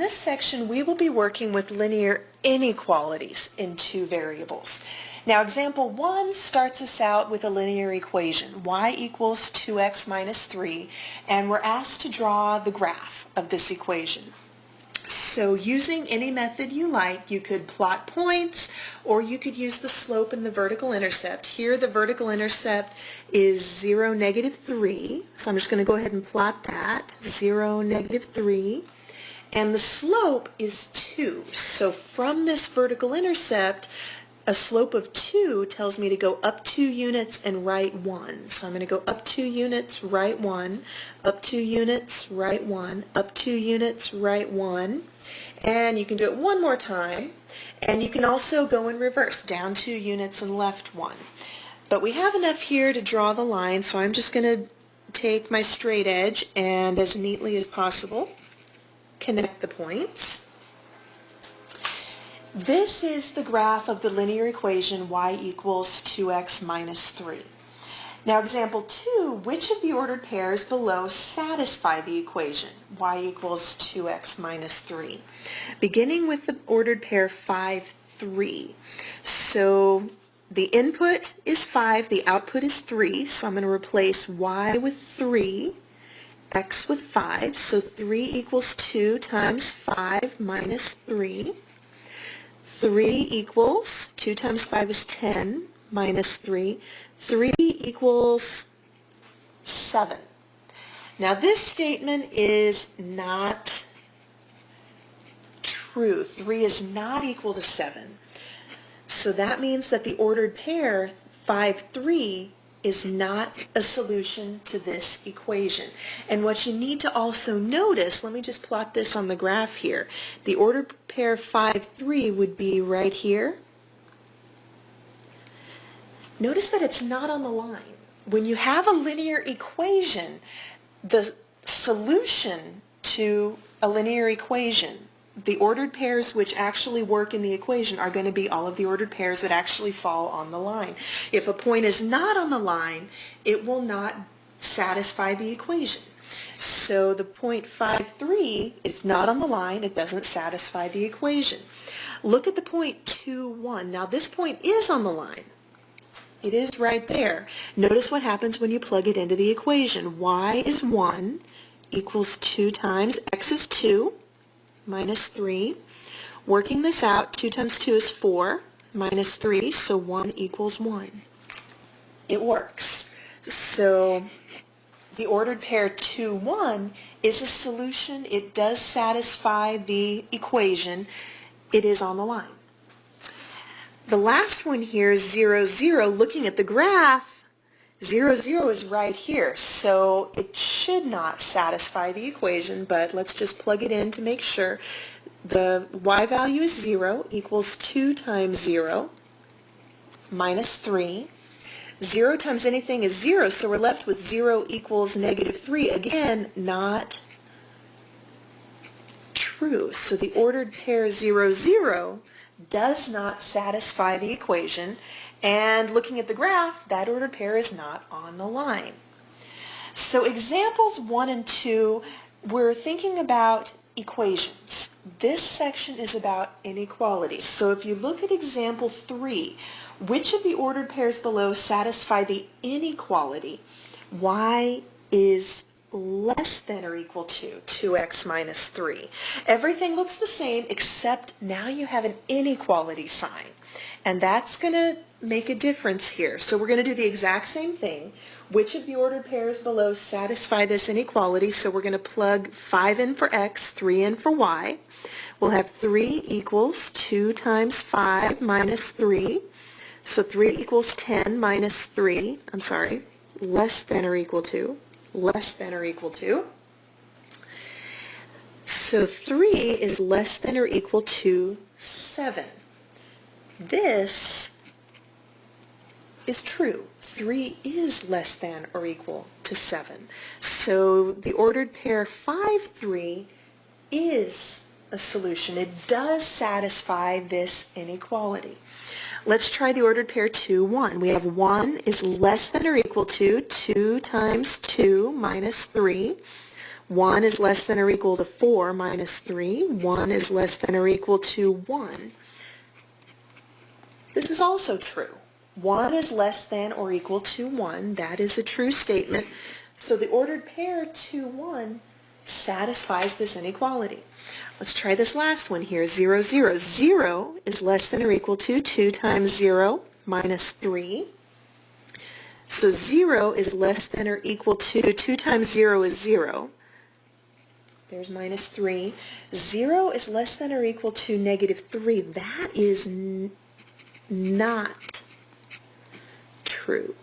this section we will be working with linear inequalities in two variables. Now example 1 starts us out with a linear equation, y equals 2x minus 3, and we're asked to draw the graph of this equation. So using any method you like, you could plot points or you could use the slope and the vertical intercept. Here the vertical intercept is 0, negative 3, so I'm just going to go ahead and plot that, 0, negative 3. And the slope is 2. So from this vertical intercept, a slope of 2 tells me to go up 2 units and right 1. So I'm going to go up 2 units, right 1, up 2 units, right 1, up 2 units, right 1. And you can do it one more time. And you can also go in reverse, down 2 units and left 1. But we have enough here to draw the line, so I'm just going to take my straight edge and as neatly as possible connect the points. This is the graph of the linear equation y equals 2x minus 3. Now example 2, which of the ordered pairs below satisfy the equation y equals 2x minus 3? Beginning with the ordered pair 5, 3. So the input is 5, the output is 3, so I'm going to replace y with 3, x with 5, so 3 equals 2 times 5 minus 3. 3 equals, 2 times 5 is 10, minus 3. 3 equals 7. Now this statement is not true. 3 is not equal to 7. So that means that the ordered pair 5, 3 is not a solution to this equation. And what you need to also notice, let me just plot this on the graph here. The ordered pair 5, 3 would be right here. Notice that it's not on the line. When you have a linear equation, the solution to a linear equation, the ordered pairs which actually work in the equation are going to be all of the ordered pairs that actually fall on the line. If a point is not on the line, it will not satisfy the equation. So the point 5, 3 is not on the line, it doesn't satisfy the equation. Look at the point 2, 1. Now this point is on the line. It is right there. Notice what happens when you plug it into the equation. Y is 1 equals 2 times x is 2. Minus 3. Working this out, 2 times 2 is 4, minus 3, so 1 equals 1. It works. So the ordered pair 2, 1 is a solution. It does satisfy the equation. It is on the line. The last one here is 0, 0. Looking at the graph, 0, 0 is right here, so it should not satisfy the equation, but let's just plug it in to make sure. The y value is 0 equals 2 times 0 minus 3. 0 times anything is 0, so we're left with 0 equals negative 3. Again, not true. So the ordered pair 0, 0 does not satisfy the equation. And looking at the graph, that ordered pair is not on the line. So examples 1 and 2, we're thinking about equations. This section is about inequalities. So if you look at example 3, which of the ordered pairs below satisfy the inequality y is less than or equal to 2x minus 3? Everything looks the same except now you have an inequality sign. And that's going to make a difference here. So we're going to do the exact same thing. Which of the ordered pairs below satisfy this inequality? So we're going to plug 5 in for x, 3 in for y. We'll have 3 equals 2 times 5 minus 3. So 3 equals 10 minus 3, less than or equal to, less than or equal to. So 3 is less than or equal to 7. This is true. 3 is less than or equal to 7. So the ordered pair 5, 3 is a solution. It does satisfy this inequality. Let's try the ordered pair 2, 1. We have 1 is less than or equal to 2 times 2 minus 3. 1 is less than or equal to 4 minus 3. 1 is less than or equal to 1. This is also true. 1 is less than or equal to 1. That is a true statement. So the ordered pair 2, 1 satisfies this inequality. Let's try this last one here, 0, 0. 0 is less than or equal to 2 times 0 minus 3. So 0 is less than or equal to 2 times 0 is 0. There's minus 3. 0 is less than or equal to negative 3. That is not true.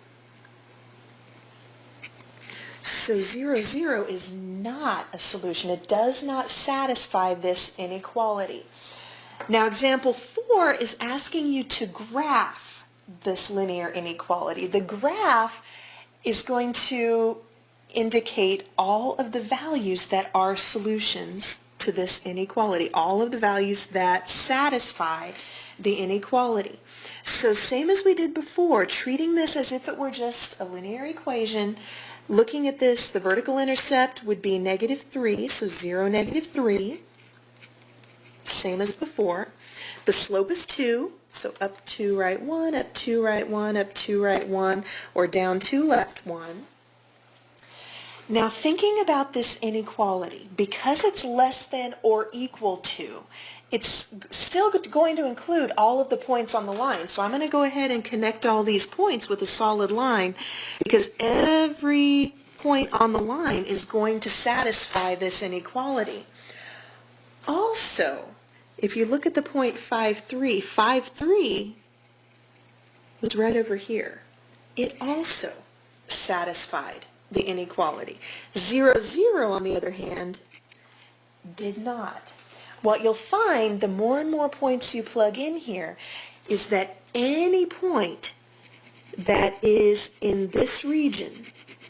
So 0, 0 is not a solution. It does not satisfy this inequality. Now example 4 is asking you to graph this linear inequality. The graph is going to indicate all of the values that are solutions to this inequality, all of the values that satisfy the inequality. So same as we did before, treating this as if it were just a linear equation. Looking at this, the vertical intercept would be negative 3, so 0, negative 3, same as before. The slope is 2, so up 2, right 1, up 2, right 1, up 2, right 1, or down 2, left 1. Now thinking about this inequality, because it's less than or equal to, it's still going to include all of the points on the line. So I'm going to go ahead and connect all these points with a solid line because every point on the line is going to satisfy this inequality. Also, if you look at the point 5, 3, 5, 3 was right over here. It also satisfied the inequality. 0, 0, on the other hand, did not. What you'll find, the more and more points you plug in here, is that any point that is in this region,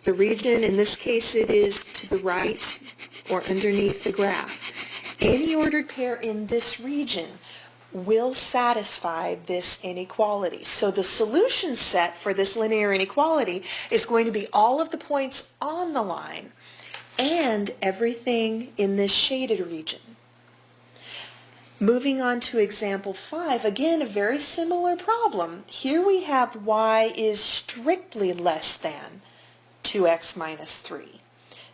the region, in this case it is to the right or underneath the graph, any ordered pair in this region will satisfy this inequality. So the solution set for this linear inequality is going to be all of the points on the line and everything in this shaded region. Moving on to example 5, again a very similar problem. Here we have y is strictly less than 2x minus 3.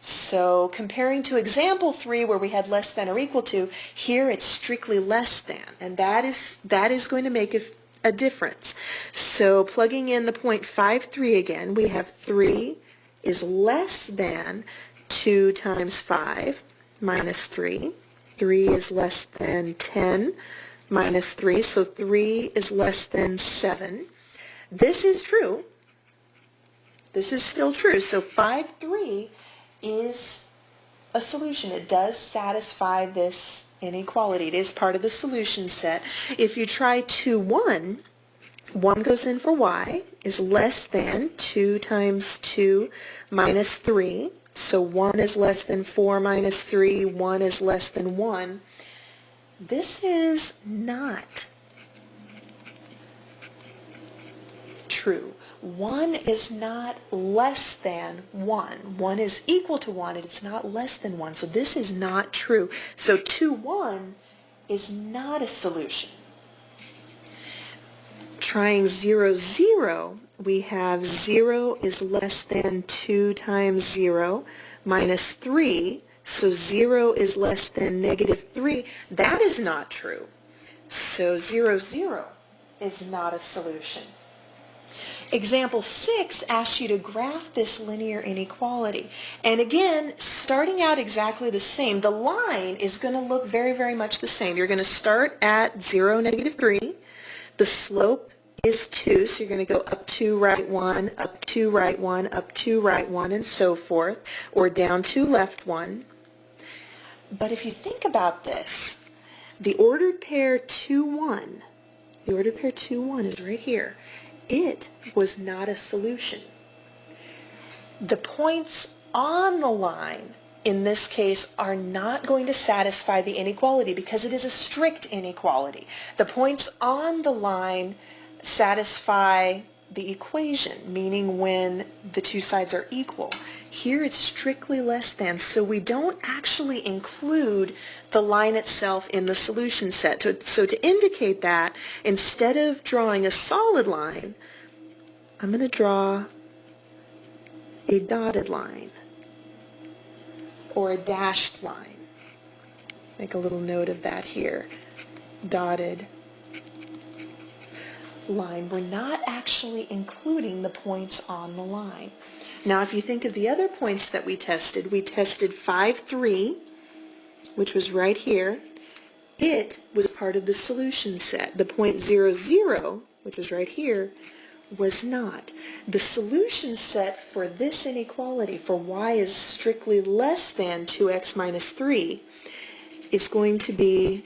So comparing to example 3 where we had less than or equal to, here it's strictly less than, and that is going to make a difference. So plugging in the point 5, 3 again, we have 3 is less than 2 times 5 minus 3. 3 is less than 10 minus 3, so 3 is less than 7. This is true. This is still true. So 5, 3 is a solution. It does satisfy this inequality. It is part of the solution set. If you try 2, 1, 1 goes in for y, is less than 2 times 2 minus 3. So 1 is less than 4 minus 3, 1 is less than 1. This is not true. 1 is not less than 1. 1 is equal to 1, it's not less than 1. So this is not true. So 2, 1 is not a solution. Trying 0, 0, we have 0 is less than 2 times 0 minus 3, so 0 is less than negative 3. That is not true. So 0, 0 is not a solution. Example 6 asks you to graph this linear inequality. And again, starting out exactly the same, the line is going to look very, very much the same. You're going to start at 0, negative 3. The slope is 2, so you're going to go up 2, right 1, up 2, right 1, up 2, right 1, and so forth, or down 2, left 1. But if you think about this, the ordered pair 2, 1, the ordered pair 2, 1 is right here. It was not a solution. The points on the line in this case are not going to satisfy the inequality because it is a strict inequality. The points on the line satisfy the equation, meaning when the two sides are equal. Here it's strictly less than, so we don't actually include the line itself in the solution set. So to indicate that, instead of drawing a solid line, I'm going to draw a dotted line or a dashed line. Make a little note of that here. Dotted line. We're not actually including the points on the line. Now, if you think of the other points that we tested 5, 3, which was right here. It was part of the solution set. The point 0, 0, which was right here, was not. The solution set for this inequality, for y is strictly less than 2x minus 3, is going to be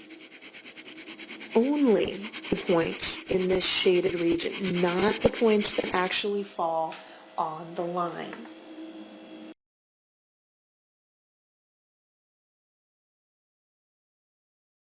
only the points in this shaded region, not the points that actually fall on the line.